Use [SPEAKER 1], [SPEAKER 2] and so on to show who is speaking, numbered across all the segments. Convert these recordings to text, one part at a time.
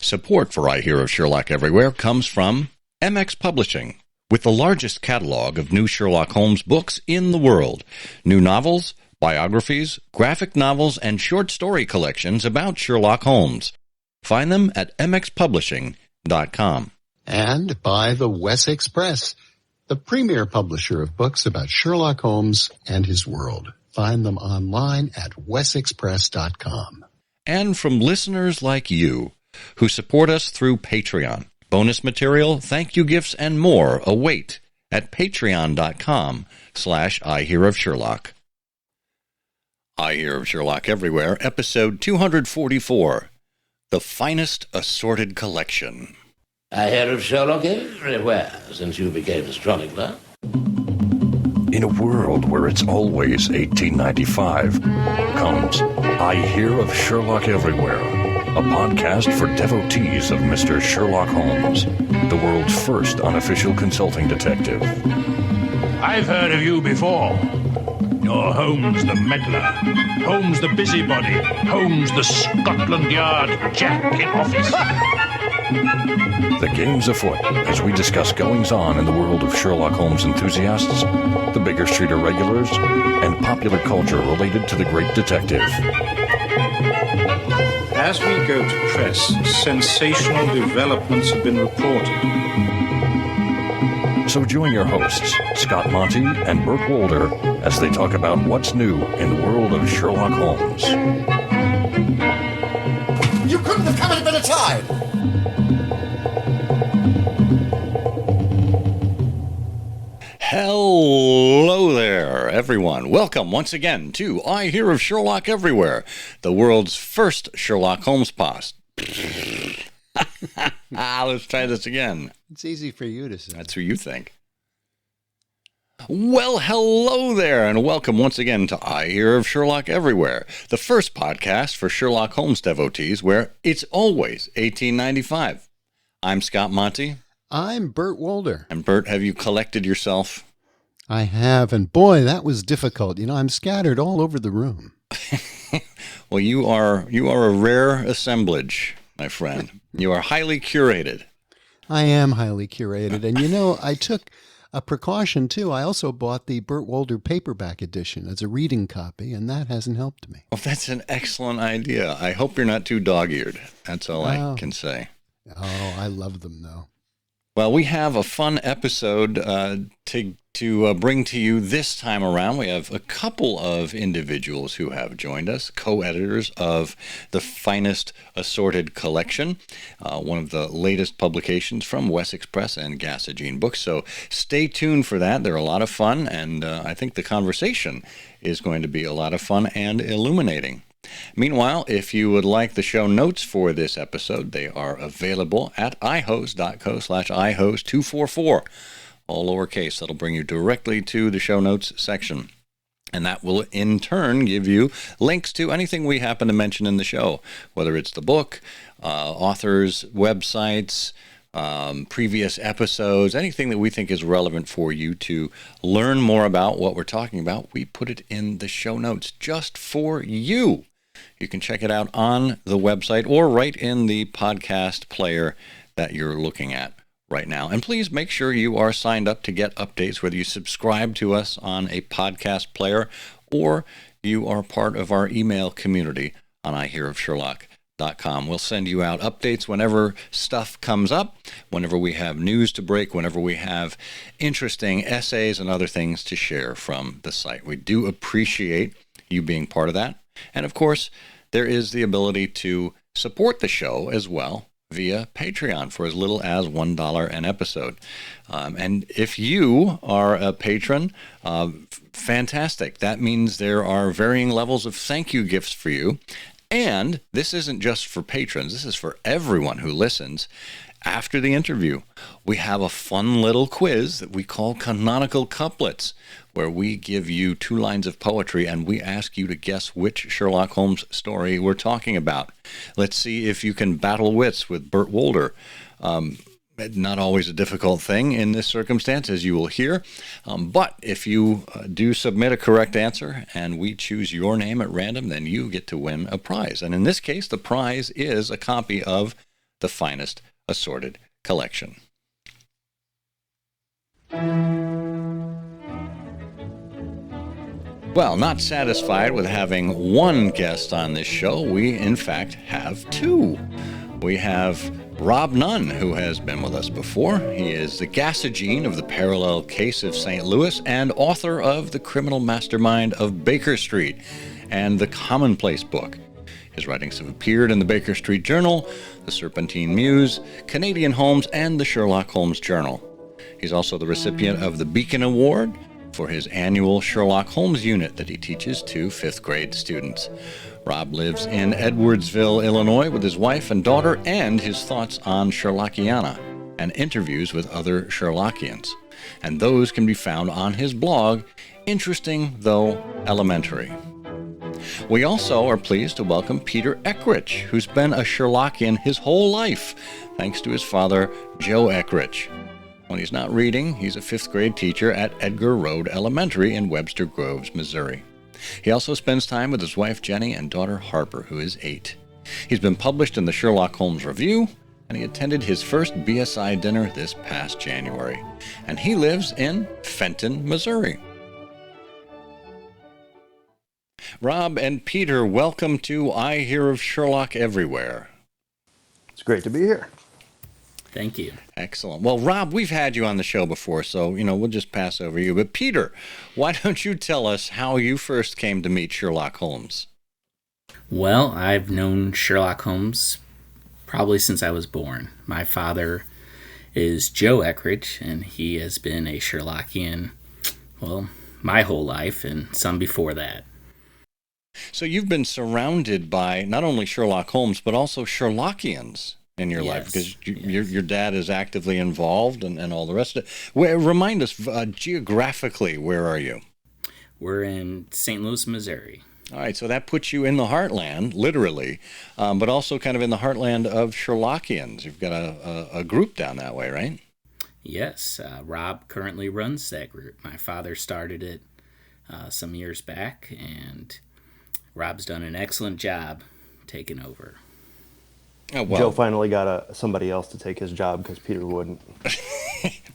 [SPEAKER 1] Support for I Hear of Sherlock Everywhere comes from MX Publishing, with the largest catalog of new Sherlock Holmes books in the world. New novels, biographies, graphic novels, and short story collections about Sherlock Holmes. Find them at mxpublishing.com.
[SPEAKER 2] And by the Wessex Press, the premier publisher of books about Sherlock Holmes and his world. Find them online at wessexpress.com.
[SPEAKER 1] And from listeners like you who support us through Patreon. Bonus material, thank you gifts, and more await at patreon.com/I Hear of Sherlock. I Hear of Sherlock Everywhere, episode 244, The Finest Assorted Collection.
[SPEAKER 3] I hear of Sherlock everywhere since you became a chronicler.
[SPEAKER 4] In a world where it's always 1895, comes I Hear of Sherlock Everywhere, a podcast for devotees of Mr. Sherlock Holmes, the world's first unofficial consulting detective.
[SPEAKER 5] I've heard of you before. You're Holmes the meddler, Holmes the busybody, Holmes the Scotland Yard Jack in office.
[SPEAKER 4] The game's afoot as we discuss goings-on in the world of Sherlock Holmes enthusiasts, the Baker Street irregulars, and popular culture related to the great detective.
[SPEAKER 6] As we go to press, sensational developments have been reported.
[SPEAKER 4] So join your hosts, Scott Monty and Burt Wolder, as they talk about what's new in the world of Sherlock Holmes.
[SPEAKER 7] You couldn't have come at a better time!
[SPEAKER 1] Hello there, everyone. Welcome once again to I Hear of Sherlock Everywhere, the world's first Sherlock Holmes post. Let's try this again.
[SPEAKER 8] It's easy for you to say.
[SPEAKER 1] That's who you think. Well, hello there, and welcome once again to I Hear of Sherlock Everywhere, the first podcast for Sherlock Holmes devotees where it's always 1895. I'm Scott Monty.
[SPEAKER 8] I'm Burt Wolder.
[SPEAKER 1] And Burt, have you collected yourself?
[SPEAKER 8] I have, and boy, that was difficult. You know, I'm scattered all over the room.
[SPEAKER 1] Well, you are a rare assemblage, my friend. You are highly curated.
[SPEAKER 8] I am highly curated, and you know, I took a precaution too. I also bought the Burt Wolder paperback edition as a reading copy, and that hasn't helped me.
[SPEAKER 1] Well, that's an excellent idea. I hope you're not too dog-eared. That's all I can say.
[SPEAKER 8] Oh, I love them, though.
[SPEAKER 1] Well, we have a fun episode to bring to you this time around. We have a couple of individuals who have joined us, co-editors of the Finest Assorted Collection, one of the latest publications from Wessex Press and Gassagine Books. So stay tuned for that. They're a lot of fun, and I think the conversation is going to be a lot of fun and illuminating. Meanwhile, if you would like the show notes for this episode, they are available at ihost.co/ihost244, all lowercase. That'll bring you directly to the show notes section. And that will, in turn, give you links to anything we happen to mention in the show, whether it's the book, authors, websites, previous episodes, anything that we think is relevant for you to learn more about what we're talking about. We put it in the show notes just for you. You can check it out on the website or right in the podcast player that you're looking at right now. And please make sure you are signed up to get updates, whether you subscribe to us on a podcast player or you are part of our email community on ihearofsherlock.com. We'll send you out updates whenever stuff comes up, whenever we have news to break, whenever we have interesting essays and other things to share from the site. We do appreciate you being part of that. And of course, there is the ability to support the show as well via Patreon for as little as $1 an episode. And if you are a patron, fantastic. That means there are varying levels of thank you gifts for you. And this isn't just for patrons. This is for everyone who listens. After the interview, we have a fun little quiz that we call Canonical Couplets, where we give you 2 lines of poetry and we ask you to guess which Sherlock Holmes story we're talking about. Let's see if you can battle wits with Burt Wolder. Not always a difficult thing in this circumstance, as you will hear. But if you do submit a correct answer and we choose your name at random, then you get to win a prize. And in this case, the prize is a copy of the the Finest Assorted Collection. Well, not satisfied with having one guest on this show, we in fact have two. We have Rob Nunn, who has been with us before. He is the Gassagene of the Parallel Case of St. Louis and author of The Criminal Mastermind of Baker Street and The Commonplace Book. His writings have appeared in the Baker Street Journal, the Serpentine Muse, Canadian Holmes, and the Sherlock Holmes Journal. He's also the recipient of the Beacon Award for his annual Sherlock Holmes unit that he teaches to 5th grade students. Rob lives in Edwardsville, Illinois with his wife and daughter and his thoughts on Sherlockiana and interviews with other Sherlockians. And those can be found on his blog, Interesting Though Elementary. We also are pleased to welcome Peter Ekrich, who's been a Sherlockian his whole life, thanks to his father, Joe Eckrich. When he's not reading, he's a 5th grade teacher at Edgar Road Elementary in Webster Groves, Missouri. He also spends time with his wife Jenny and daughter Harper, who is 8. He's been published in the Sherlock Holmes Review, and he attended his first BSI dinner this past January. And he lives in Fenton, Missouri. Rob and Peter, welcome to I Hear of Sherlock Everywhere.
[SPEAKER 9] It's great to be here.
[SPEAKER 10] Thank you.
[SPEAKER 1] Excellent. Well, Rob, we've had you on the show before, so, we'll just pass over you. But Peter, why don't you tell us how you first came to meet Sherlock Holmes?
[SPEAKER 10] Well, I've known Sherlock Holmes probably since I was born. My father is Joe Eckrich, and he has been a Sherlockian, well, my whole life and some before that.
[SPEAKER 1] So you've been surrounded by not only Sherlock Holmes, but also Sherlockians in your life, because your dad is actively involved and all the rest of it. Remind us, geographically, where are you?
[SPEAKER 10] We're in St. Louis, Missouri.
[SPEAKER 1] All right, so that puts you in the heartland, literally, but also kind of in the heartland of Sherlockians. You've got a group down that way, right?
[SPEAKER 10] Yes, Rob currently runs that group. My father started it some years back, and Rob's done an excellent job taking over.
[SPEAKER 1] Oh, well.
[SPEAKER 9] Joe finally got somebody else to take his job because Peter wouldn't.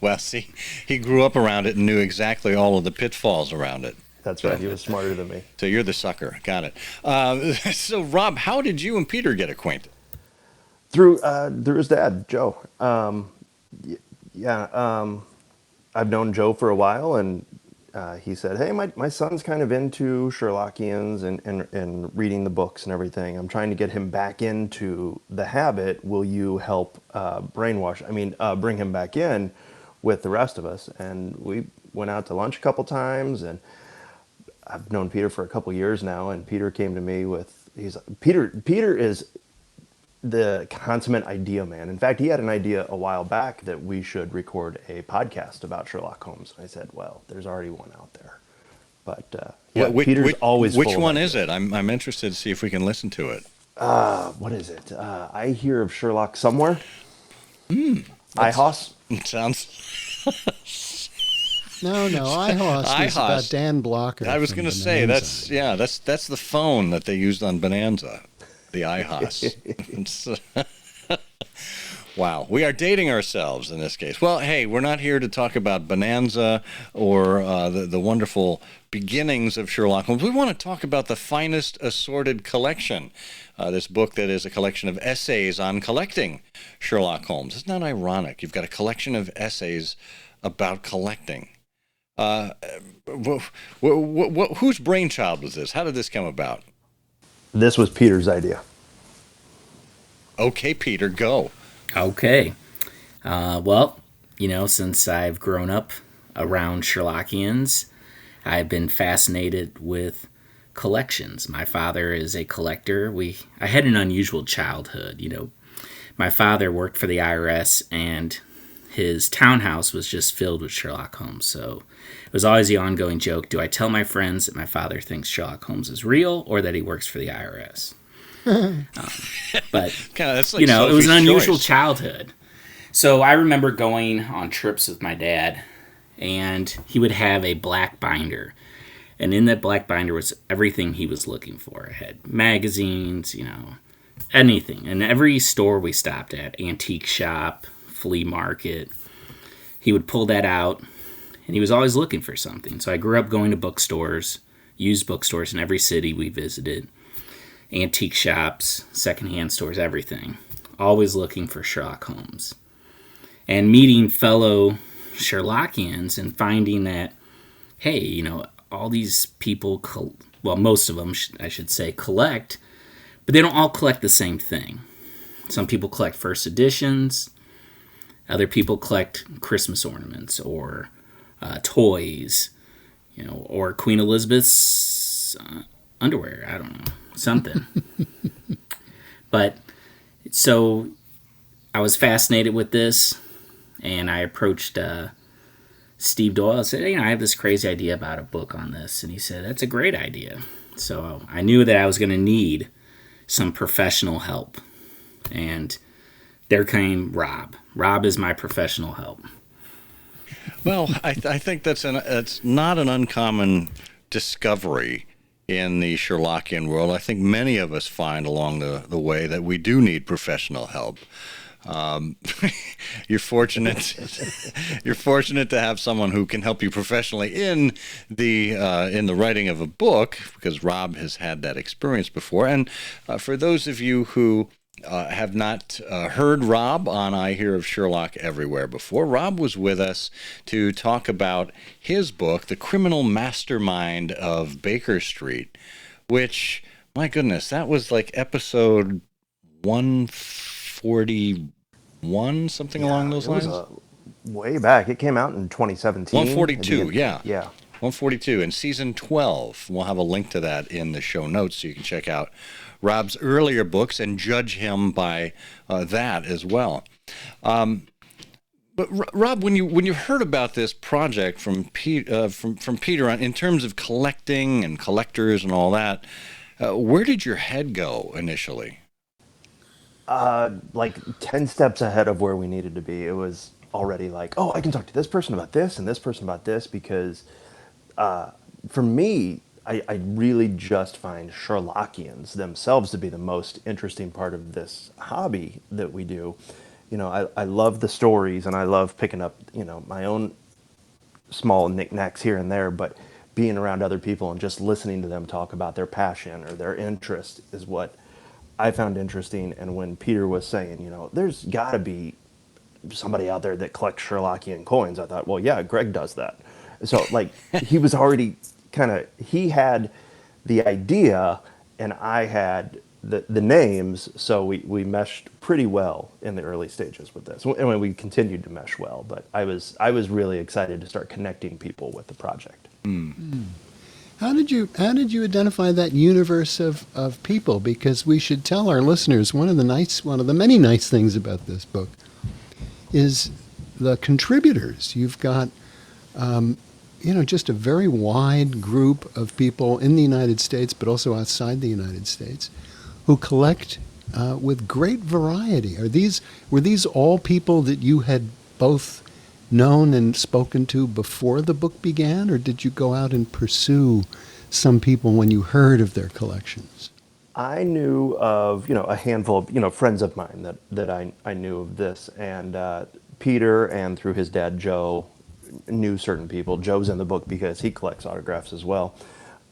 [SPEAKER 1] Well, see, he grew up around it and knew exactly all of the pitfalls around it.
[SPEAKER 9] That's right. He was smarter than me.
[SPEAKER 1] So you're the sucker. Got it. So, Rob, how did you and Peter get acquainted?
[SPEAKER 9] Through his dad, Joe. I've known Joe for a while, and he said, hey, my son's kind of into Sherlockians and reading the books and everything. I'm trying to get him back into the habit. Will you help bring him back in with the rest of us? And we went out to lunch a couple times, and I've known Peter for a couple years now, and Peter came to me Peter is the consummate idea man. In fact, he had an idea a while back that we should record a podcast about Sherlock Holmes. I said, well, there's already one out there. But Peter's always
[SPEAKER 1] Which one is it? I'm interested to see if we can listen to it.
[SPEAKER 9] What is it? I Hear of Sherlock Somewhere. IHOS.
[SPEAKER 8] Sounds... No, IHOS is about Dan Blocker.
[SPEAKER 1] I was going to say, that's the phone that they used on Bonanza. The IHOS. Wow, we are dating ourselves in this case. Well, hey, we're not here to talk about Bonanza or the wonderful beginnings of Sherlock Holmes. We want to talk about the Finest Assorted Collection, this book that is a collection of essays on collecting Sherlock Holmes. Isn't that ironic? You've got a collection of essays about collecting. Whose brainchild was this? How did this come about?
[SPEAKER 9] This was Peter's idea.
[SPEAKER 1] Okay, Peter, go.
[SPEAKER 10] Okay. Well, since I've grown up around Sherlockians, I've been fascinated with collections. My father is a collector. I had an unusual childhood. My father worked for the IRS, and his townhouse was just filled with Sherlock Holmes. So it was always the ongoing joke, do I tell my friends that my father thinks Sherlock Holmes is real or that he works for the IRS? But, it was an unusual childhood. So I remember going on trips with my dad, and he would have a black binder. And in that black binder was everything he was looking for. It had magazines, anything. And every store we stopped at, antique shop, flea market, he would pull that out, and he was always looking for something. So I grew up going to bookstores, used bookstores in every city we visited, antique shops, secondhand stores, everything. Always looking for Sherlock Holmes. And meeting fellow Sherlockians and finding that, hey, you know, all these people, well, most of them, I should say, collect, but they don't all collect the same thing. Some people collect first editions. Other people collect Christmas ornaments or toys, you know, or Queen Elizabeth's underwear. I don't know, something. But so I was fascinated with this, and I approached Steve Doyle. I said, hey, you know, I have this crazy idea about a book on this. And he said, that's a great idea. So I knew that I was going to need some professional help. And there came Rob. Rob is my professional help.
[SPEAKER 1] Well, I think it's not an uncommon discovery in the Sherlockian world. I think many of us find along the way that we do need professional help. You're fortunate. You're fortunate to have someone who can help you professionally in the writing of a book, because Rob has had that experience before. And for those of you who have not heard Rob on I Hear of Sherlock Everywhere before, Rob was with us to talk about his book, The Criminal Mastermind of Baker Street, which, my goodness, that was like episode 141, something along those lines?
[SPEAKER 9] Way back. It came out in 2017.
[SPEAKER 1] 142, yeah.
[SPEAKER 9] Yeah.
[SPEAKER 1] 142, and season 12. We'll have a link to that in the show notes so you can check out Rob's earlier books and judge him by that as well. But Rob, when you heard about this project from Peter in terms of collecting and collectors and all that, where did your head go initially?
[SPEAKER 9] Like 10 steps ahead of where we needed to be. It was already like, oh, I can talk to this person about this and this person about this, because for me, I really just find Sherlockians themselves to be the most interesting part of this hobby that we do. You know, I love the stories, and I love picking up, you know, my own small knickknacks here and there, but being around other people and just listening to them talk about their passion or their interest is what I found interesting. And when Peter was saying, you know, there's got to be somebody out there that collects Sherlockian coins, I thought, well, yeah, Greg does that. So, like, he was already he had the idea, and I had the names, so we meshed pretty well in the early stages with this. And we continued to mesh well, but I was really excited to start connecting people with the project.
[SPEAKER 8] How did you identify that universe of people? Because we should tell our listeners one of the many nice things about this book is the contributors. You've got just a very wide group of people in the United States, but also outside the United States, who collect with great variety. Were these all people that you had both known and spoken to before the book began, or did you go out and pursue some people when you heard of their collections?
[SPEAKER 9] I knew of, a handful of, friends of mine that I knew of this, and Peter, and through his dad, Joe, knew certain people. Joe's in the book because he collects autographs as well.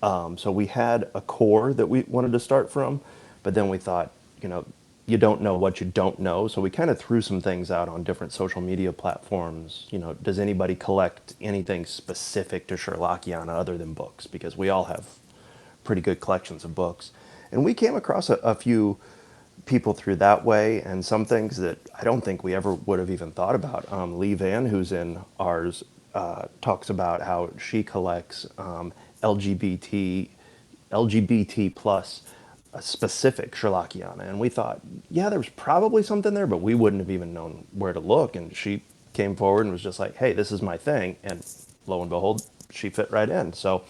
[SPEAKER 9] So we had a core that we wanted to start from, but then we thought, you don't know what you don't know. So we kind of threw some things out on different social media platforms. Does anybody collect anything specific to Sherlockiana other than books? Because we all have pretty good collections of books. And we came across a few people through that way, and some things that I don't think we ever would have even thought about. Lee Van, who's in ours, talks about how she collects LGBT plus specific Sherlockiana, and we thought, yeah, there was probably something there, but we wouldn't have even known where to look. And she came forward and was just like, hey, this is my thing, and lo and behold, she fit right in. So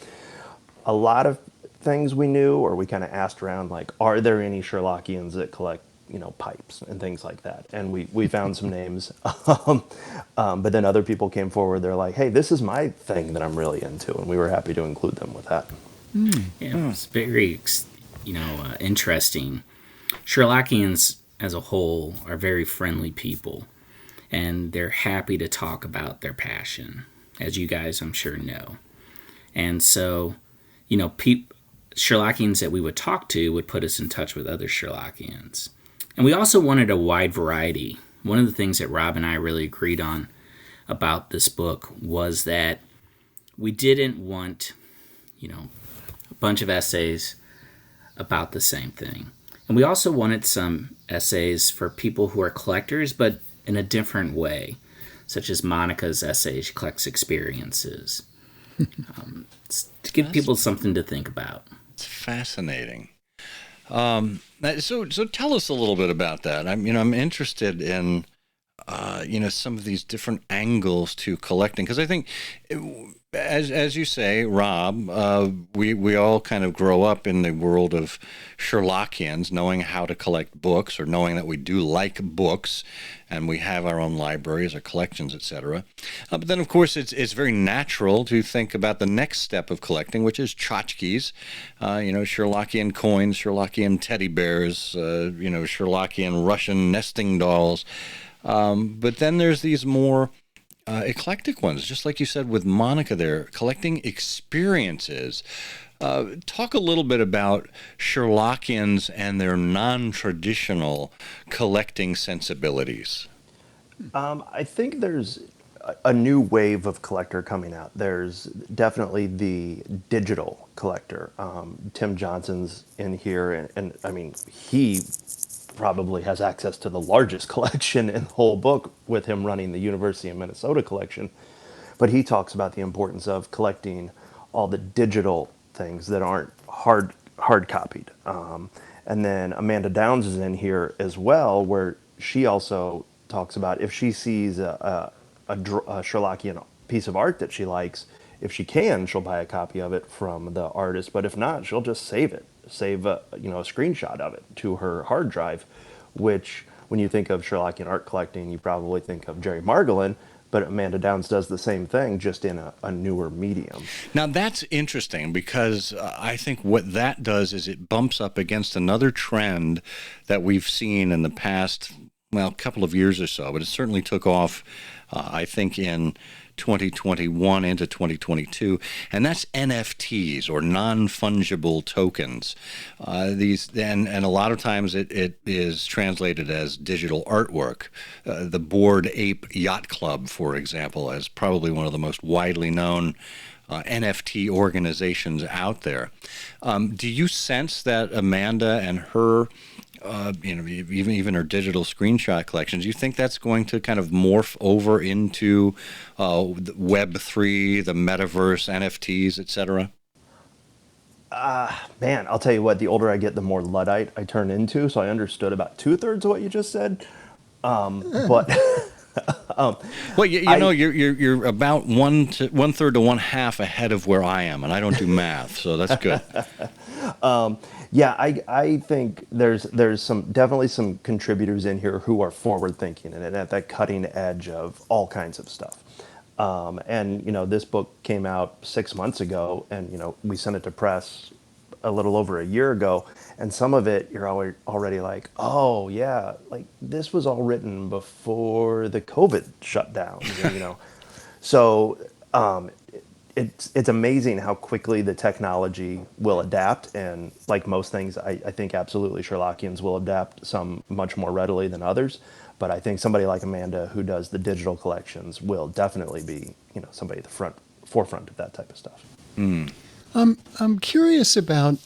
[SPEAKER 9] a lot of things we knew, or we kind of asked around, like, are there any Sherlockians that collect pipes and things like that? And we found some names, but then other people came forward. They're like, hey, this is my thing that I'm really into, and we were happy to include them with that.
[SPEAKER 10] Yeah, it's very interesting. Sherlockians as a whole are very friendly people, and they're happy to talk about their passion, as you guys I'm sure know. And so, Sherlockians that we would talk to would put us in touch with other Sherlockians. And we also wanted a wide variety. One of the things that Rob and I really agreed on about this book was that we didn't want, a bunch of essays about the same thing. And we also wanted some essays for people who are collectors, but in a different way, such as Monica's essay. She collects experiences. To give people something to think about.
[SPEAKER 1] It's fascinating. So tell us a little bit about that. I'm interested in, some of these different angles to collecting, because I think, as you say, Rob, we all kind of grow up in the world of Sherlockians, knowing how to collect books, or knowing that we do like books, and we have our own libraries or collections, etc. But then, of course, it's very natural to think about the next step of collecting, which is tchotchkes, Sherlockian coins, Sherlockian teddy bears, Sherlockian Russian nesting dolls. But then there's these more eclectic ones, just like you said with Monica there, collecting experiences. Talk a little bit about Sherlockians and their non-traditional collecting sensibilities.
[SPEAKER 9] I think there's a new wave of collector coming out. There's definitely the digital collector. Tim Johnson's in here, and I mean, he probably has access to the largest collection in the whole book, with him running the University of Minnesota collection. But he talks about the importance of collecting all the digital things that aren't hard copied. And then Amanda Downs is in here as well, where she also talks about if she sees a Sherlockian piece of art that she likes, if she can, she'll buy a copy of it from the artist. But if not, she'll just save a screenshot of it to her hard drive, which when you think of Sherlockian art collecting, you probably think of Jerry Margolin, but Amanda Downs does the same thing, just in a newer medium.
[SPEAKER 1] Now, that's interesting, because I think what that does is it bumps up against another trend that we've seen in the past, couple of years or so, but it certainly took off, I think, in 2021 into 2022, and that's NFTs, or non-fungible tokens. These and a lot of times it is translated as digital artwork. The Bored Ape Yacht Club, for example, is probably one of the most widely known NFT organizations out there. Do you sense that Amanda and her even her digital screenshot collections, you think that's going to kind of morph over into Web3, the metaverse, NFTs, etc.?
[SPEAKER 9] Man, I'll tell you what, the older I get, the more Luddite I turn into, so I understood about 2/3 of what you just said. But
[SPEAKER 1] well, you're about one third to one half ahead of where I am, and I don't do math, so that's good.
[SPEAKER 9] Yeah, I think there's definitely some contributors in here who are forward thinking and at that cutting edge of all kinds of stuff. And this book came out 6 months ago, and we sent it to press a little over a year ago, and some of it you're already like, oh yeah, like this was all written before the COVID shutdowns, so it's amazing how quickly the technology will adapt, and like most things, I think absolutely Sherlockians will adapt, some much more readily than others. But I think somebody like Amanda, who does the digital collections, will definitely be somebody at the forefront of that type of stuff.
[SPEAKER 8] I'm curious about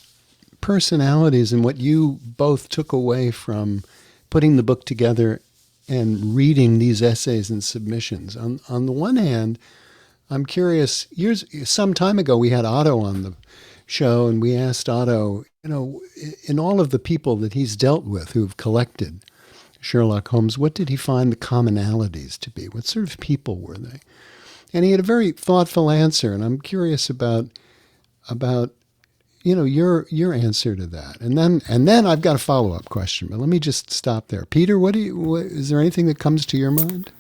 [SPEAKER 8] personalities and what you both took away from putting the book together and reading these essays and submissions. On the one hand, I'm curious, some time ago we had Otto on the show, and we asked Otto, in all of the people that he's dealt with who've collected Sherlock Holmes, what did he find the commonalities to be? What sort of people were they? And he had a very thoughtful answer, and I'm curious about your answer to that. And then I've got a follow-up question, but let me just stop there. Peter, is there anything that comes to your mind?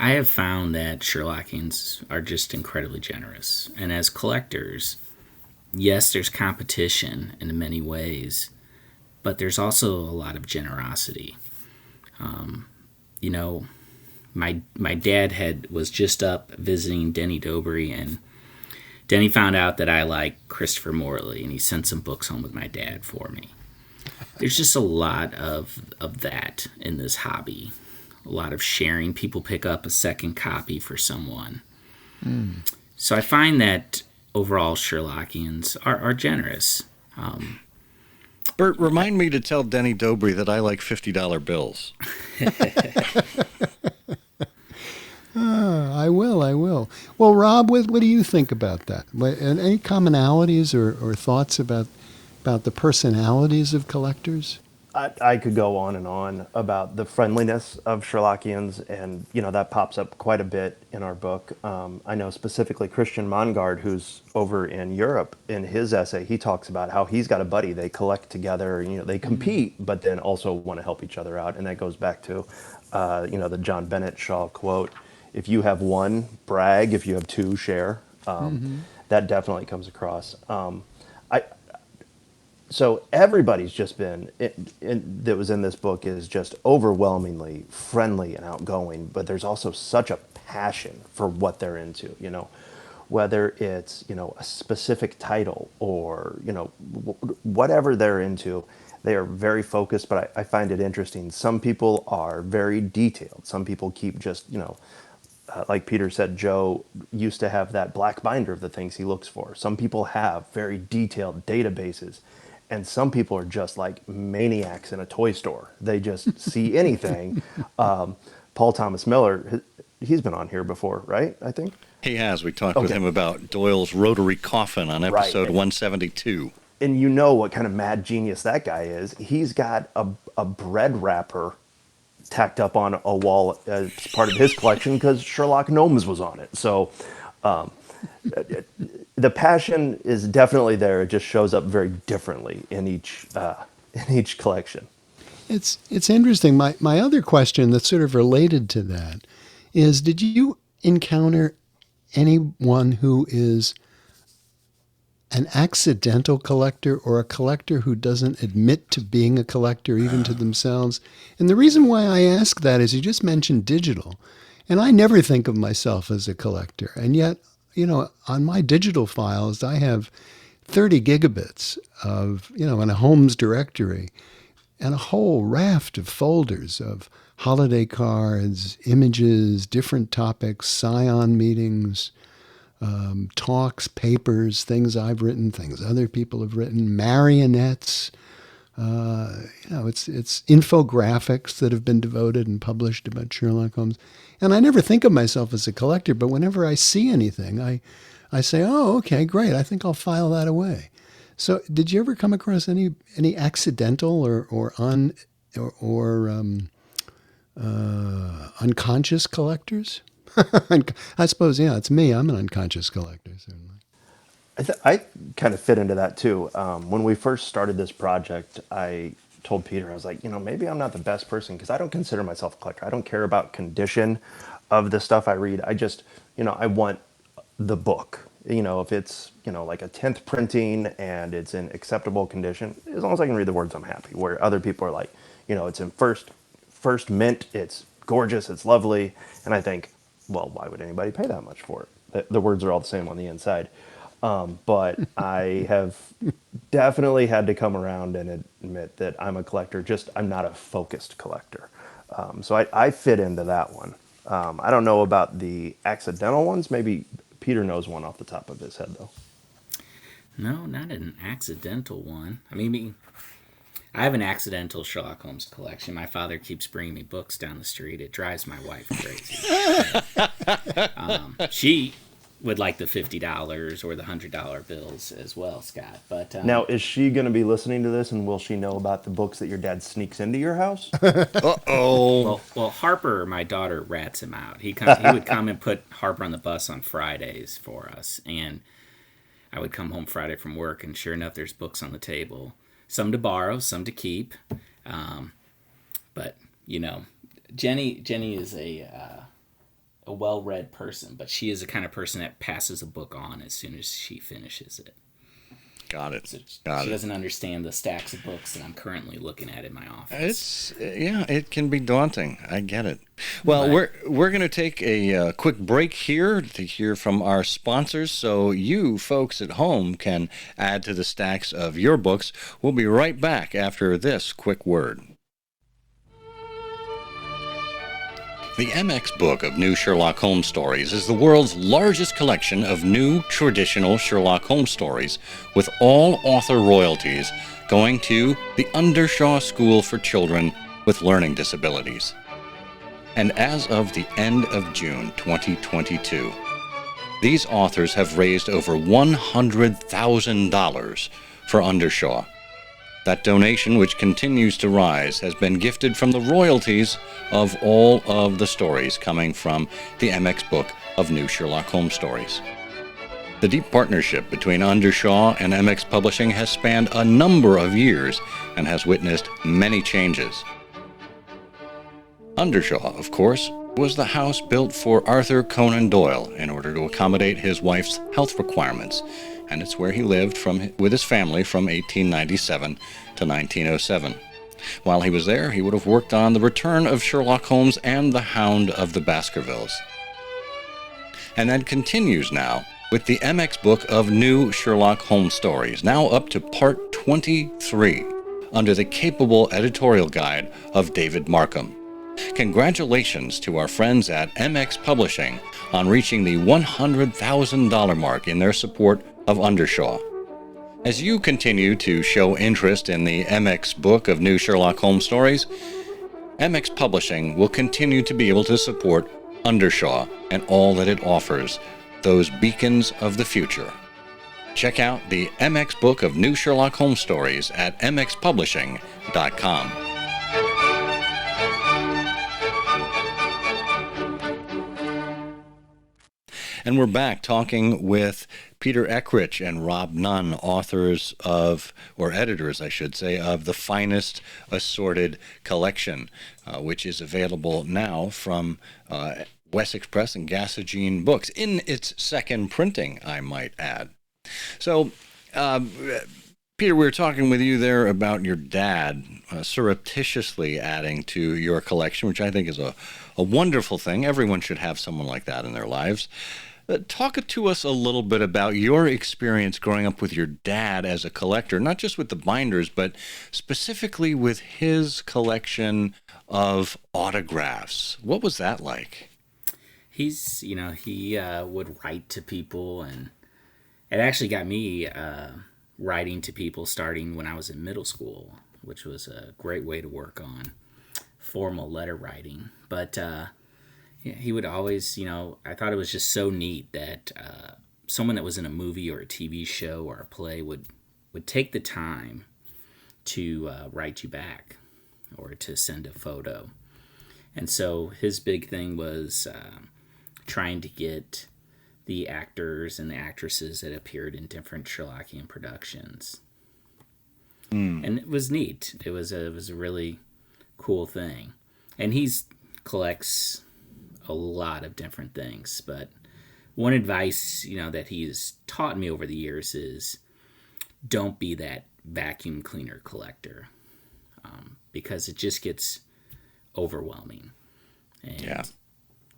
[SPEAKER 10] I have found that Sherlockians are just incredibly generous. And as collectors, yes, there's competition in many ways, but there's also a lot of generosity. You know, my dad was just up visiting Denny Dobry, and Denny found out that I like Christopher Morley, and he sent some books home with my dad for me. There's just a lot of that in this hobby. A lot of sharing. People pick up a second copy for someone. So I find that overall Sherlockians are generous.
[SPEAKER 1] Bert, remind me to tell Denny Dobry that I like $50 bills.
[SPEAKER 8] I will. Well, Rob, what do you think about that? And any commonalities or thoughts about the personalities of collectors?
[SPEAKER 9] I could go on and on about the friendliness of Sherlockians, and that pops up quite a bit in our book. I know specifically Christian Mongard, who's over in Europe. In his essay, he talks about how he's got a buddy. They collect together. They compete, but then also want to help each other out, and that goes back to, the John Bennett Shaw quote: "If you have one, brag. If you have two, share." That definitely comes across. So everybody's just been, that was in this book, is just overwhelmingly friendly and outgoing, but there's also such a passion for what they're into, whether it's, a specific title or, whatever they're into, they are very focused, but I find it interesting. Some people are very detailed. Some people keep just, like Peter said, Joe used to have that black binder of the things he looks for. Some people have very detailed databases. And some people are just like maniacs in a toy store. They just see anything. Paul Thomas Miller, he's been on here before, right? I think
[SPEAKER 1] he has. We talked with him about Doyle's Rotary Coffin on episode 172.
[SPEAKER 9] And you know what kind of mad genius that guy is. He's got a bread wrapper tacked up on a wall as part of his collection because Sherlock Holmes was on it. So the passion is definitely there. It just shows up very differently in each collection.
[SPEAKER 8] It's interesting. My other question that's sort of related to that is: did you encounter anyone who is an accidental collector or a collector who doesn't admit to being a collector even to themselves? And the reason why I ask that is you just mentioned digital, and I never think of myself as a collector, and yet, on my digital files, I have 30 gigabits of, in a Holmes directory, and a whole raft of folders of holiday cards, images, different topics, Scion meetings, talks, papers, things I've written, things other people have written, marionettes. It's infographics that have been devoted and published about Sherlock Holmes. And I never think of myself as a collector, but whenever I see anything, I say, oh, okay, great. I think I'll file that away. So did you ever come across any accidental or unconscious collectors? I suppose, it's me. I'm an unconscious collector, certainly.
[SPEAKER 9] I kind of fit into that too. When we first started this project, I told Peter, I was like, maybe I'm not the best person because I don't consider myself a collector. I don't care about condition of the stuff I read. I just, I want the book. If it's, like a 10th printing and it's in acceptable condition, as long as I can read the words, I'm happy. Where other people are like, it's in first mint, it's gorgeous, it's lovely. And I think, well, why would anybody pay that much for it? The words are all the same on the inside. But I have definitely had to come around and admit that I'm a collector, I'm not a focused collector. So I fit into that one. I don't know about the accidental ones. Maybe Peter knows one off the top of his head, though.
[SPEAKER 10] No, not an accidental one. I have an accidental Sherlock Holmes collection. My father keeps bringing me books down the street. It drives my wife crazy. She would like the $50 or the $100 bills as well, Scott. But
[SPEAKER 9] now, is she going to be listening to this, and will she know about the books that your dad sneaks into your house?
[SPEAKER 1] Uh-oh.
[SPEAKER 10] Well, Harper, my daughter, rats him out. He would come and put Harper on the bus on Fridays for us, and I would come home Friday from work, and sure enough, there's books on the table. Some to borrow, some to keep. But, Jenny is a well-read person, but she is the kind of person that passes a book on as soon as she finishes it.
[SPEAKER 1] Got it.
[SPEAKER 10] So
[SPEAKER 1] Got
[SPEAKER 10] she
[SPEAKER 1] it.
[SPEAKER 10] doesn't understand the stacks of books that I'm currently looking at in my office.
[SPEAKER 1] It can be daunting. I get it. Well, we're going to take a quick break here to hear from our sponsors, so you folks at home can add to the stacks of your books. We'll be right back after this quick word. The MX Book of New Sherlock Holmes Stories is the world's largest collection of new traditional Sherlock Holmes stories, with all author royalties going to the Undershaw School for Children with Learning Disabilities. And as of the end of June 2022, these authors have raised over $100,000 for Undershaw. That donation, which continues to rise, has been gifted from the royalties of all of the stories coming from the MX Book of New Sherlock Holmes Stories. The deep partnership between Undershaw and MX Publishing has spanned a number of years and has witnessed many changes. Undershaw, of course, was the house built for Arthur Conan Doyle in order to accommodate his wife's health requirements, and it's where he lived with his family from 1897 to 1907. While he was there, he would have worked on The Return of Sherlock Holmes and The Hound of the Baskervilles. And that continues now with the MX Book of New Sherlock Holmes Stories, now up to part 23, under the capable editorial guide of David Markham. Congratulations to our friends at MX Publishing on reaching the $100,000 mark in their support of Undershaw. As you continue to show interest in the MX Book of New Sherlock Holmes Stories, MX Publishing will continue to be able to support Undershaw and all that it offers, those beacons of the future. Check out the MX Book of New Sherlock Holmes Stories at mxpublishing.com. And we're back talking with Peter Eckrich and Rob Nunn, authors of, or editors, I should say, of the Finest Assorted Collection, which is available now from Wessex Press and Gassagene Books, in its second printing, I might add. So, Peter, we were talking with you there about your dad surreptitiously adding to your collection, which I think is a wonderful thing. Everyone should have someone like that in their lives. Talk to us a little bit about your experience growing up with your dad as a collector, not just with the binders, but specifically with his collection of autographs. What was that like?
[SPEAKER 10] He would write to people, and it actually got me writing to people starting when I was in middle school, which was a great way to work on formal letter writing. But he would always, I thought it was just so neat that someone that was in a movie or a TV show or a play would take the time to write you back or to send a photo. And so his big thing was trying to get the actors and the actresses that appeared in different Sherlockian productions. And it was neat. It was a really cool thing. And he collects a lot of different things, but one advice that he's taught me over the years is don't be that vacuum cleaner collector, because it just gets overwhelming, and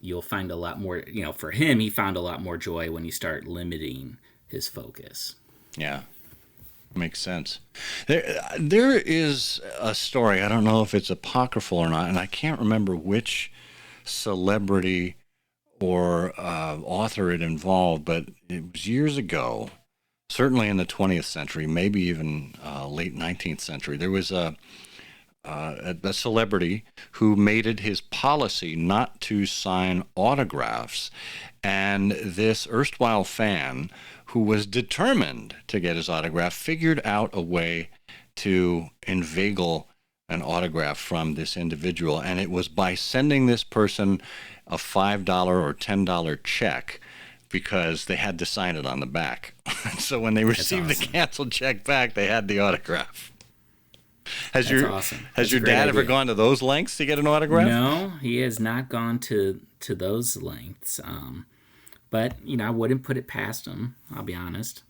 [SPEAKER 10] you'll find a lot more. For him, he found a lot more joy when you start limiting his focus.
[SPEAKER 1] Yeah. Makes sense. There is a story, I don't know if it's apocryphal or not, and I can't remember which celebrity or author it involved, but it was years ago, certainly in the 20th century, maybe even late 19th century. There was a celebrity who made it his policy not to sign autographs, and this erstwhile fan who was determined to get his autograph figured out a way to inveigle an autograph from this individual, and it was by sending this person a $5 or $10 check, because they had to sign it on the back. So when they received the canceled check back, they had the autograph. Has your dad ever gone to those lengths to get an autograph?
[SPEAKER 10] No, he has not gone to those lengths. But I wouldn't put it past him. I'll be honest.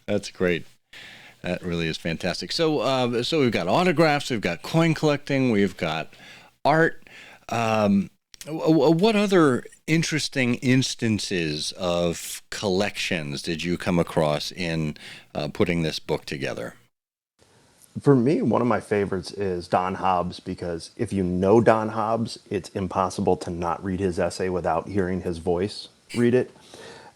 [SPEAKER 1] That's great. That really is fantastic. So we've got autographs, we've got coin collecting, we've got art. What other interesting instances of collections did you come across in putting this book together?
[SPEAKER 9] For me, one of my favorites is Don Hobbs, because if you know Don Hobbs, it's impossible to not read his essay without hearing his voice read it.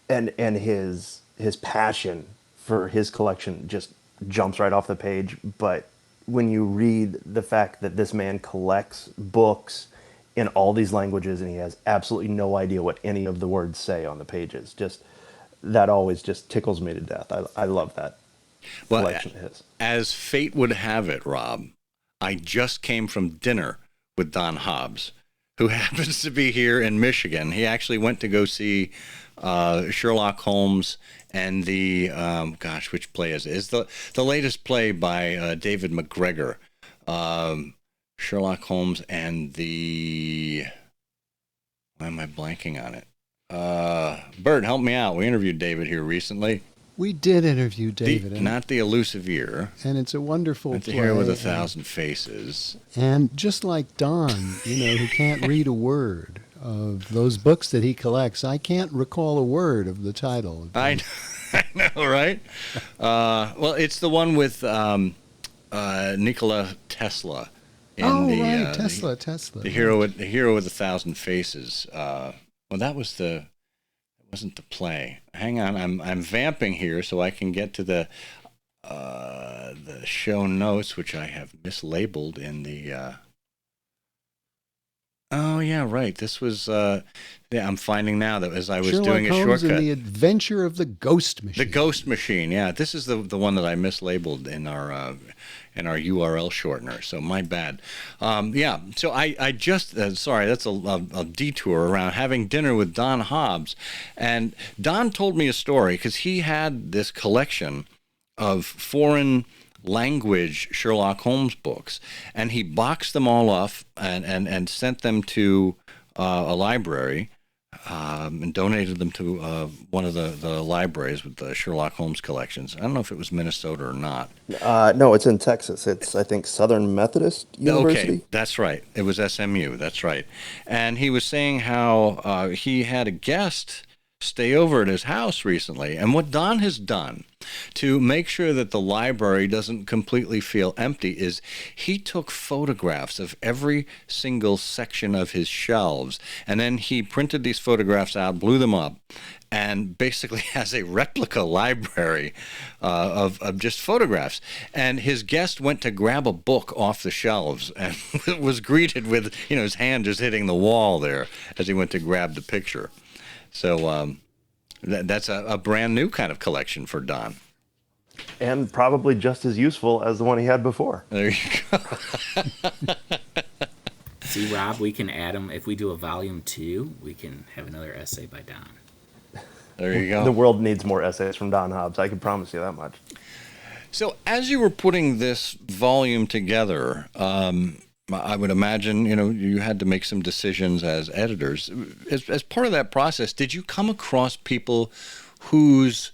[SPEAKER 9] And his passion for his collection just jumps right off the page. But when you read the fact that this man collects books in all these languages and he has absolutely no idea what any of the words say on the pages, just that always just tickles me to death. I love that collection of his.
[SPEAKER 1] As fate would have it, Rob, I just came from dinner with Don Hobbs, who happens to be here in Michigan. He actually went to go see Sherlock Holmes and the which play is it? It's the latest play by David McGregor, Sherlock Holmes and the, why am I blanking on it? Bert, help me out. We interviewed David here recently.
[SPEAKER 8] We did interview David.
[SPEAKER 1] Not the Elusive Ear.
[SPEAKER 8] And it's a wonderful play.
[SPEAKER 1] The Hero with 1,000 Faces.
[SPEAKER 8] And just like Don, who can't read a word of those books that he collects, I can't recall a word of the title.
[SPEAKER 1] I know, right? Well, it's the one with Nikola Tesla.
[SPEAKER 8] Right, Tesla.
[SPEAKER 1] The Hero with 1,000 Faces. Well, that wasn't the play. Hang on, I'm vamping here so I can get to the show notes, which I have mislabeled in the. Oh yeah, right. This was. I'm finding now that as I was
[SPEAKER 8] Sherlock
[SPEAKER 1] doing a
[SPEAKER 8] Holmes
[SPEAKER 1] shortcut.
[SPEAKER 8] And the Adventure of the Ghost Machine.
[SPEAKER 1] The Ghost Machine. Yeah, this is the one that I mislabeled in our URL shortener. So my bad. Yeah. So I just sorry. That's a detour around having dinner with Don Hobbs, and Don told me a story because he had this collection of foreign language Sherlock Holmes books, and he boxed them all off and sent them to a library and donated them to one of the libraries with the Sherlock Holmes collections. I don't know if it was Minnesota or not.
[SPEAKER 9] No, it's in Texas. It's, I think, Southern Methodist University.
[SPEAKER 1] Okay, that's right. It was SMU. That's right. And he was saying how he had a guest stay over at his house recently, and what Don has done to make sure that the library doesn't completely feel empty is he took photographs of every single section of his shelves, and then he printed these photographs out, blew them up, and basically has a replica library of just photographs. And his guest went to grab a book off the shelves and was greeted with his hand just hitting the wall there as he went to grab the picture. So that's a brand new kind of collection for Don.
[SPEAKER 9] And probably just as useful as the one he had before.
[SPEAKER 1] There you go.
[SPEAKER 10] See, Rob, we can add them. If we do a volume 2, we can have another essay by Don.
[SPEAKER 1] There you go.
[SPEAKER 9] The world needs more essays from Don Hobbs. I can promise you that much.
[SPEAKER 1] So as you were putting this volume together, I would imagine, you had to make some decisions as editors. As part of that process, did you come across people whose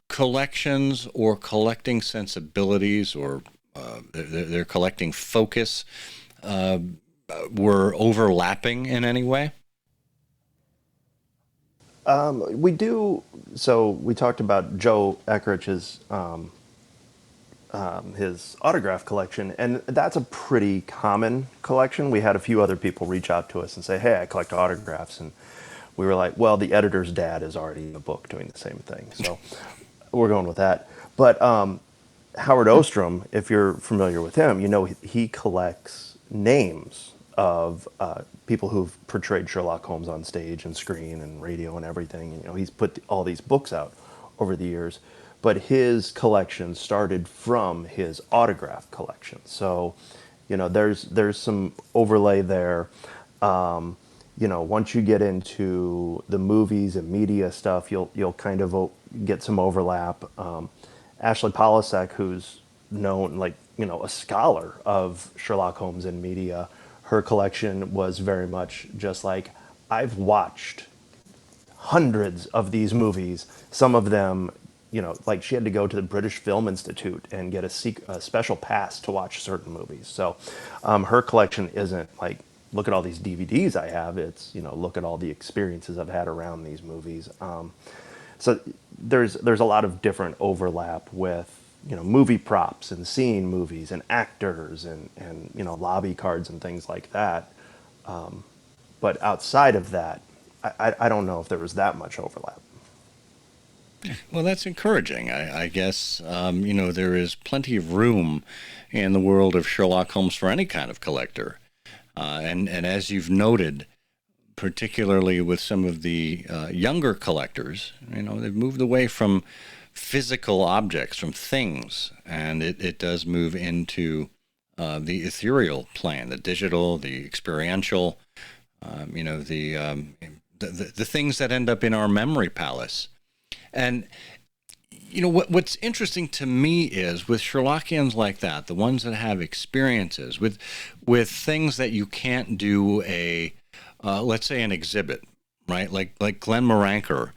[SPEAKER 1] collections or collecting sensibilities or their collecting focus were overlapping in any way?
[SPEAKER 9] We do. So we talked about Joe Eckrich's his autograph collection, and that's a pretty common collection. We had a few other people reach out to us and say, hey, I collect autographs, and we were like, well, the editor's dad is already in the book doing the same thing, so we're going with that. But Howard Ostrom, if you're familiar with him, he collects names of people who've portrayed Sherlock Holmes on stage and screen and radio and everything. He's put all these books out over the years. But his collection started from his autograph collection. So, there's some overlay there. Once you get into the movies and media stuff, you'll kind of get some overlap. Ashley Polisek, who's known a scholar of Sherlock Holmes in media, her collection was very much just like, I've watched hundreds of these movies, some of them like she had to go to the British Film Institute and get a special pass to watch certain movies. So her collection isn't like, look at all these DVDs I have. It's, look at all the experiences I've had around these movies. So there's a lot of different overlap with, movie props and seeing movies and actors and lobby cards and things like that. But outside of that, I don't know if there was that much overlap.
[SPEAKER 1] Well, that's encouraging. I guess, there is plenty of room in the world of Sherlock Holmes for any kind of collector. And as you've noted, particularly with some of the younger collectors, they've moved away from physical objects, from things, and it does move into the ethereal plane, the digital, the experiential, the things that end up in our memory palace. And what's interesting to me is with Sherlockians like that, the ones that have experiences with things that you can't do let's say an exhibit, right? Like Glenn Moranker,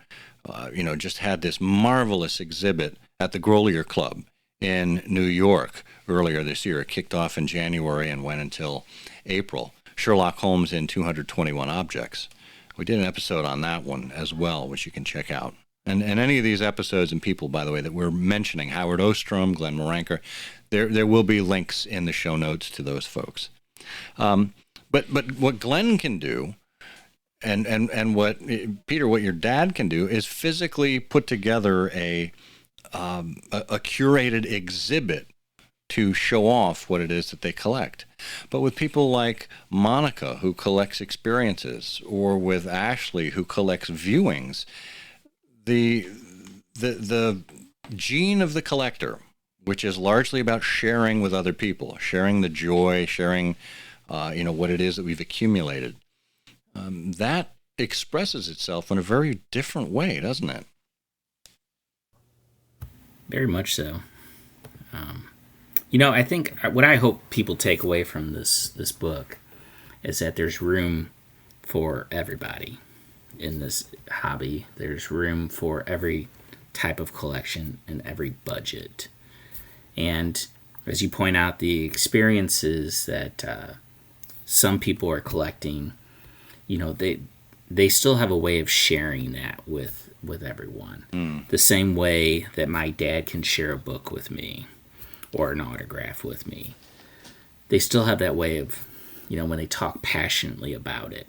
[SPEAKER 1] just had this marvelous exhibit at the Grolier Club in New York earlier this year. It kicked off in January and went until April. Sherlock Holmes in 221 Objects. We did an episode on that one as well, which you can check out. And any of these episodes and people, by the way, that we're mentioning, Howard Ostrom, Glenn Moranker, there will be links in the show notes to those folks. But what Glenn can do, and what Peter, what your dad can do, is physically put together a curated exhibit to show off what it is that they collect. But with people like Monica, who collects experiences, or with Ashley, who collects viewings, the gene of the collector, which is largely about sharing with other people, sharing the joy, sharing what it is that we've accumulated, that expresses itself in a very different way, doesn't it?
[SPEAKER 10] Very much so. I think what I hope people take away from this book is that there's room for everybody in this hobby. There's room for every type of collection and every budget. And as you point out, the experiences that some people are collecting, they still have a way of sharing that with everyone. The same way that my dad can share a book with me or an autograph with me. They still have that way of, when they talk passionately about it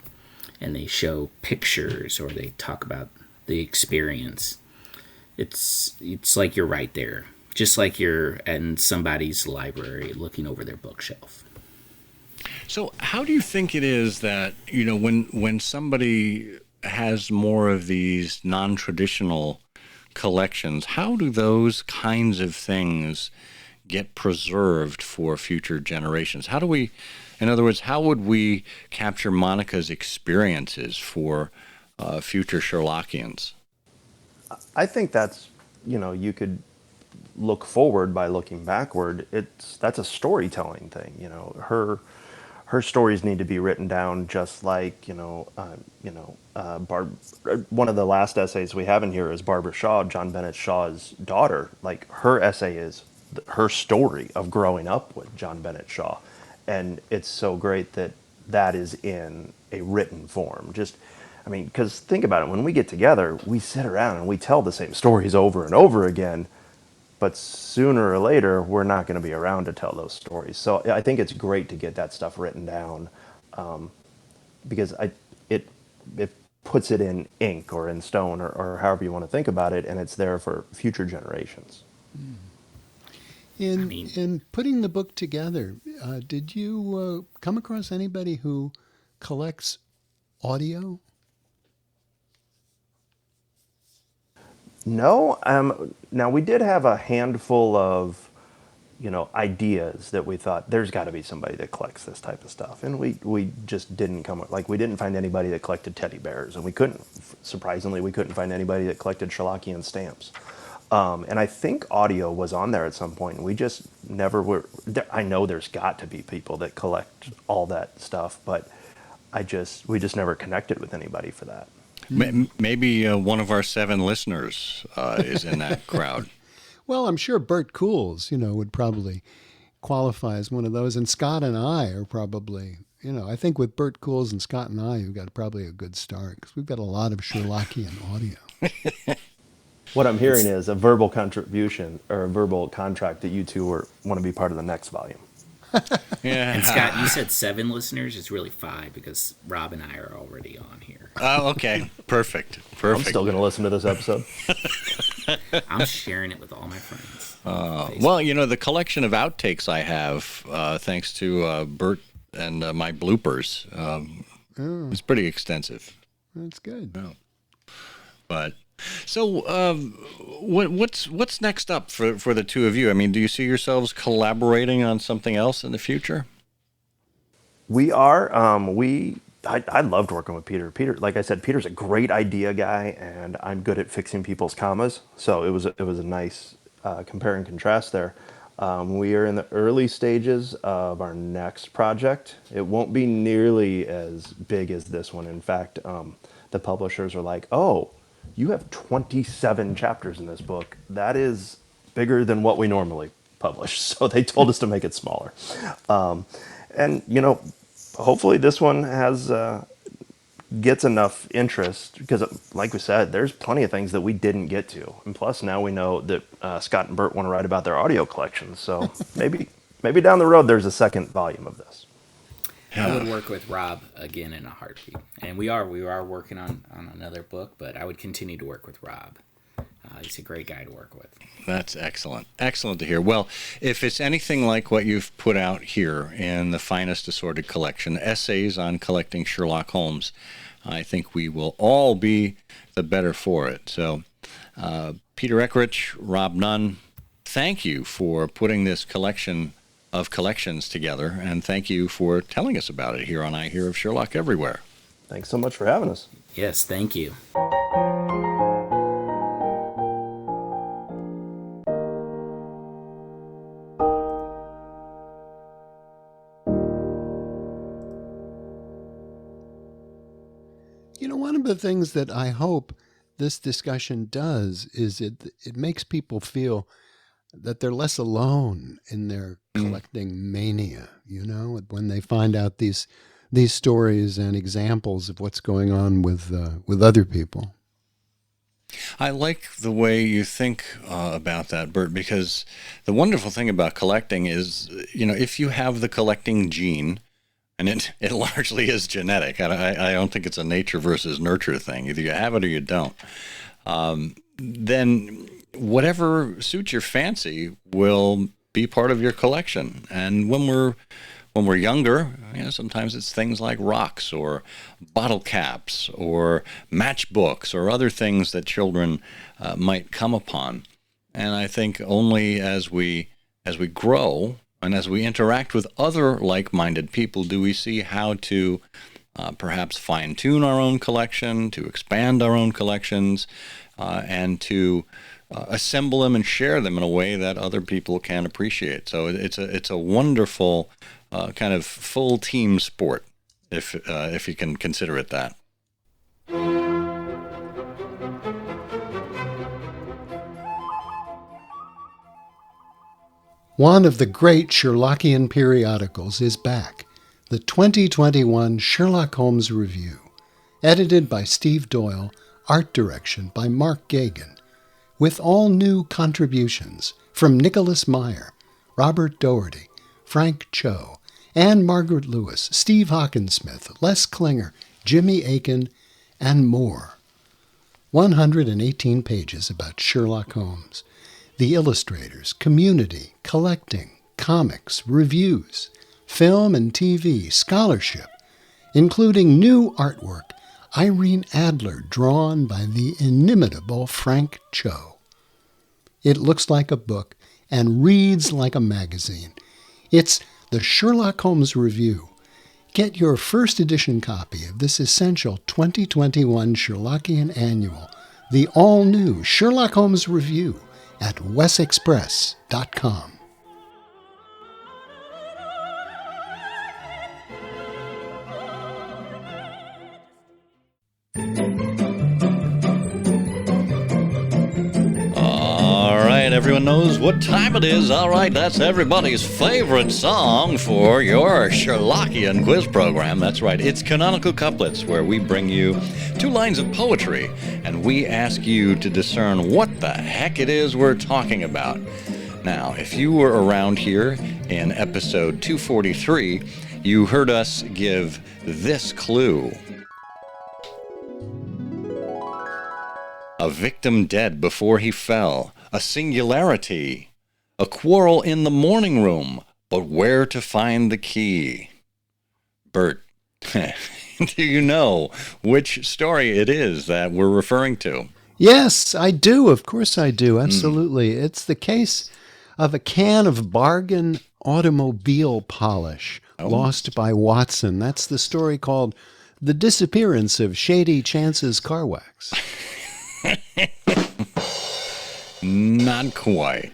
[SPEAKER 10] and they show pictures or they talk about the experience, it's like you're right there, just like you're in somebody's library looking over their bookshelf.
[SPEAKER 1] So how do you think it is that, when somebody has more of these non-traditional collections, how do those kinds of things get preserved for future generations? How do we, in other words, how would we capture Monica's experiences for future Sherlockians?
[SPEAKER 9] I think that's, you could look forward by looking backward. That's a storytelling thing. Her stories need to be written down, just like one of the last essays we have in here is Barbara Shaw, John Bennett Shaw's daughter. Like, her essay is her story of growing up with John Bennett Shaw, and it's so great that is in a written form. Because think about it, when we get together, we sit around and we tell the same stories over and over again, but sooner or later, we're not going to be around to tell those stories. So I think it's great to get that stuff written down, because it puts it in ink or in stone or however you want to think about it, and it's there for future generations.
[SPEAKER 8] In putting the book together, did you come across anybody who collects audio?
[SPEAKER 9] No. Now, we did have a handful of, ideas that we thought there's got to be somebody that collects this type of stuff. And we just didn't we didn't find anybody that collected teddy bears. And we couldn't find anybody that collected Sherlockian stamps. And I think audio was on there at some point. And we just never were. I know there's got to be people that collect all that stuff, but we just never connected with anybody for that.
[SPEAKER 1] Maybe one of our 7 listeners is in that crowd.
[SPEAKER 8] Well, I'm sure Bert Cools, would probably qualify as one of those. And Scott and I are probably, I think with Bert Cools and Scott and I, we've got probably a good start because we've got a lot of Sherlockian audio.
[SPEAKER 9] What I'm hearing is a verbal contribution or a verbal contract that you two want to be part of the next volume.
[SPEAKER 1] Yeah.
[SPEAKER 10] And Scott, you said 7 listeners. It's really 5 because Rob and I are already on here.
[SPEAKER 1] Oh, okay. Perfect.
[SPEAKER 9] I'm still going to listen to this episode.
[SPEAKER 10] I'm sharing it with all my friends.
[SPEAKER 1] Well, the collection of outtakes I have, thanks to Bert and my bloopers, it's pretty extensive.
[SPEAKER 8] That's good.
[SPEAKER 1] Yeah. But so, what's next up for the two of you? I mean, do you see yourselves collaborating on something else in the future?
[SPEAKER 9] We are. I loved working with Peter. Peter, like I said, Peter's a great idea guy, and I'm good at fixing people's commas. So it was a nice compare and contrast there. We are in the early stages of our next project. It won't be nearly as big as this one. In fact, the publishers are like, "Oh, you have 27 chapters in this book. That is bigger than what we normally publish." So they told us to make it smaller. And hopefully this one gets enough interest because, like we said, there's plenty of things that we didn't get to, and plus now we know that Scott and Bert want to write about their audio collections. So maybe down the road there's a second volume of this.
[SPEAKER 10] I would work with Rob again in a heartbeat, and we are working on another book, but I would continue to work with Rob. He's a great guy to work with.
[SPEAKER 1] That's excellent. Excellent to hear. Well, if it's anything like what you've put out here in the Finest Assorted Collection, essays on collecting Sherlock Holmes, I think we will all be the better for it. So, Peter Eckrich, Rob Nunn, thank you for putting this collection of collections together, and thank you for telling us about it here on I Hear of Sherlock Everywhere.
[SPEAKER 9] Thanks so much for having us.
[SPEAKER 10] Yes, thank you.
[SPEAKER 8] One of the things that I hope this discussion does is it makes people feel that they're less alone in their collecting mania, when they find out these stories and examples of what's going on with other people.
[SPEAKER 1] I like the way you think about that, Bert, because the wonderful thing about collecting is, if you have the collecting gene, and it largely is genetic. I don't think it's a nature versus nurture thing. Either you have it or you don't. Then whatever suits your fancy will be part of your collection. And when we're younger, sometimes it's things like rocks or bottle caps or matchbooks or other things that children might come upon. And I think only as we grow and as we interact with other like-minded people do we see how to perhaps fine-tune our own collection, to expand our own collections, and to assemble them and share them in a way that other people can appreciate. So it's a wonderful kind of full team sport, if you can consider it that.
[SPEAKER 8] One of the great Sherlockian periodicals is back, the 2021 Sherlock Holmes Review, edited by Steve Doyle, art direction by Mark Gagan, with all new contributions from Nicholas Meyer, Robert Doherty, Frank Cho, Anne Margaret Lewis, Steve Hockensmith, Les Klinger, Jimmy Aiken, and more. 118 pages about Sherlock Holmes, the illustrators, community, collecting, comics, reviews, film and TV, scholarship, including new artwork, Irene Adler, drawn by the inimitable Frank Cho. It looks like a book and reads like a magazine. It's the Sherlock Holmes Review. Get your first edition copy of this essential 2021 Sherlockian Annual, the all-new Sherlock Holmes Review, at wesexpress.com.
[SPEAKER 1] everyone knows what time it is. All right, that's everybody's favorite song for your Sherlockian quiz program. That's right, it's Canonical Couplets, where we bring you 2 lines of poetry, and we ask you to discern what the heck it is we're talking about. Now, if you were around here in episode 243, you heard us give this clue. A victim dead before he fell, a singularity, a quarrel in the morning room, but where to find the key? Bert, do you know which story it is that we're referring to?
[SPEAKER 8] Yes, I do. Of course I do. Absolutely. It's the case of a can of bargain automobile polish lost by Watson. That's the story called The Disappearance of Shady Chance's Car Wax.
[SPEAKER 1] Not quite.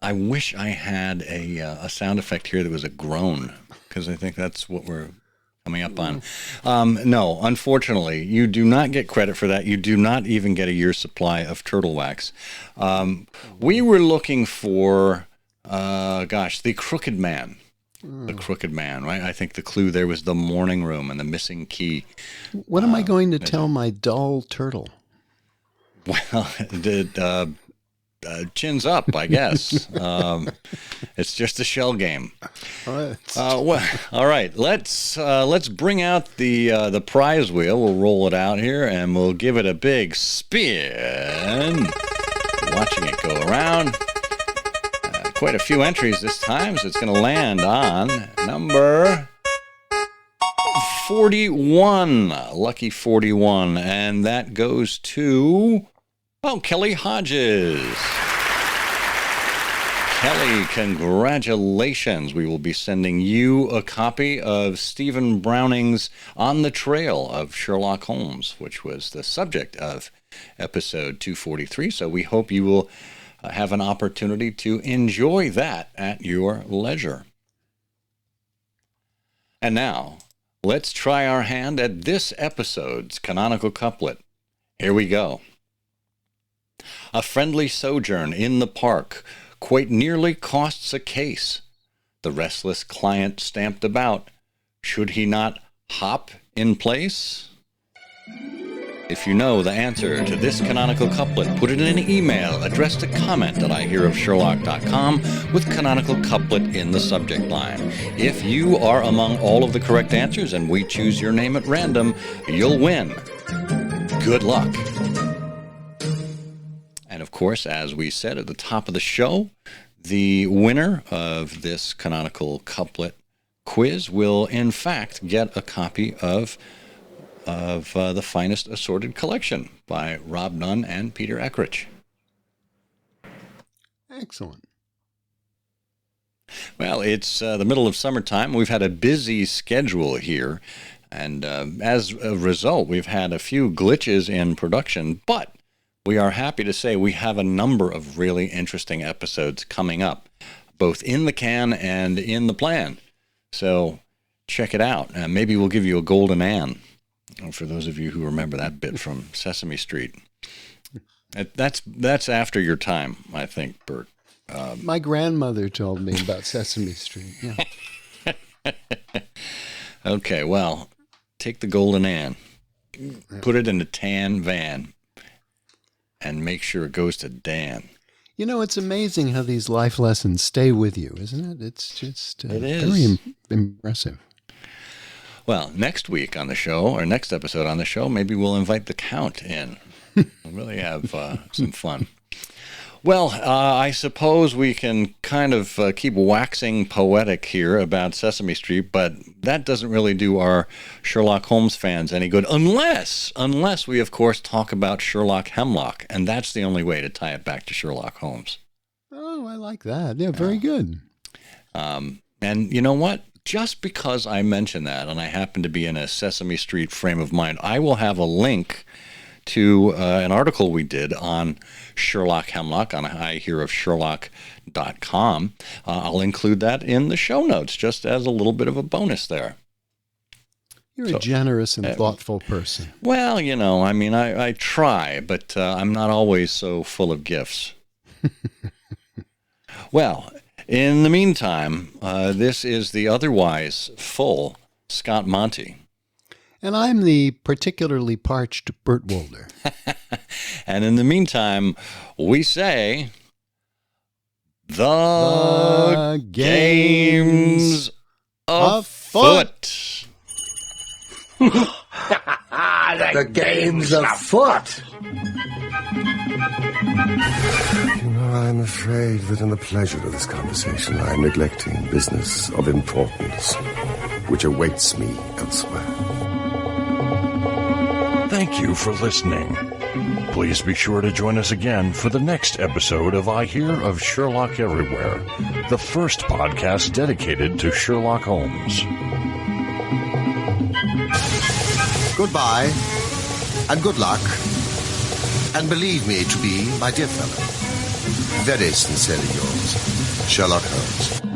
[SPEAKER 1] I wish I had a sound effect here that was a groan, because I think that's what we're coming up on. No, unfortunately, you do not get credit for that. You do not even get a year's supply of turtle wax. We were looking for, the Crooked Man. The Crooked Man, right? I think the clue there was the morning room and the missing key.
[SPEAKER 8] What am I going to tell my dull turtle?
[SPEAKER 1] Well, chins up, I guess. It's just a shell game. All right. Let's bring out the prize wheel. We'll roll it out here, and we'll give it a big spin. Watching it go around. Quite a few entries this time, so it's going to land on number 41. Lucky 41. And that goes to, Kelly Hodges. Kelly, congratulations. We will be sending you a copy of Stephen Browning's On the Trail of Sherlock Holmes, which was the subject of episode 243. So we hope you will have an opportunity to enjoy that at your leisure. And now, let's try our hand at this episode's canonical couplet. Here we go. A friendly sojourn in the park quite nearly costs a case. The restless client stamped about. Should he not hop in place? If you know the answer to this canonical couplet, put it in an email addressed to comment@ihearofsherlock.com with canonical couplet in the subject line. If you are among all of the correct answers and we choose your name at random, you'll win. Good luck. And of course, as we said at the top of the show, the winner of this canonical couplet quiz will in fact get a copy of the Finest Assorted Collection by Rob Nunn and Peter Eckrich.
[SPEAKER 8] Excellent.
[SPEAKER 1] Well, it's the middle of summertime. We've had a busy schedule here, and as a result, we've had a few glitches in production, but we are happy to say we have a number of really interesting episodes coming up, both in the can and in the plan. So check it out. Maybe we'll give you a golden Ann. For those of you who remember that bit from Sesame Street. That's after your time, I think, Bert.
[SPEAKER 8] My grandmother told me about Sesame Street. Yeah.
[SPEAKER 1] Okay, well, take the golden Ann, put it in a tan van, and make sure it goes to Dan.
[SPEAKER 8] You know, it's amazing how these life lessons stay with you, isn't it? It's just
[SPEAKER 1] it is.
[SPEAKER 8] Very impressive.
[SPEAKER 1] Well, next week on the show, or next episode on the show, maybe we'll invite the Count in. We'll really have some fun. Well, I suppose we can kind of keep waxing poetic here about Sesame Street, but that doesn't really do our Sherlock Holmes fans any good, unless we, of course, talk about Sherlock Hemlock, and that's the only way to tie it back to Sherlock Holmes.
[SPEAKER 8] Oh, I like that. Yeah, very good.
[SPEAKER 1] And you know what? Just because I mention that, and I happen to be in a Sesame Street frame of mind, I will have a link to an article we did on Sherlock Hemlock on ihearofsherlock.com. I'll include that in the show notes just as a little bit of a bonus there.
[SPEAKER 8] You're a generous and thoughtful person.
[SPEAKER 1] Well, I mean, I try, but I'm not always so full of gifts. Well, in the meantime, this is the otherwise full Scott Monty.
[SPEAKER 8] And I'm the particularly parched Bert Wolder.
[SPEAKER 1] And in the meantime, we say, the game's afoot.
[SPEAKER 7] The game's afoot.
[SPEAKER 11] I'm afraid that in the pleasure of this conversation, I am neglecting business of importance, which awaits me elsewhere.
[SPEAKER 4] Thank you for listening. Please be sure to join us again for the next episode of I Hear of Sherlock Everywhere, the first podcast dedicated to Sherlock Holmes.
[SPEAKER 7] Goodbye, and good luck, and believe me to be, my dear fellow, very sincerely yours, Sherlock Holmes.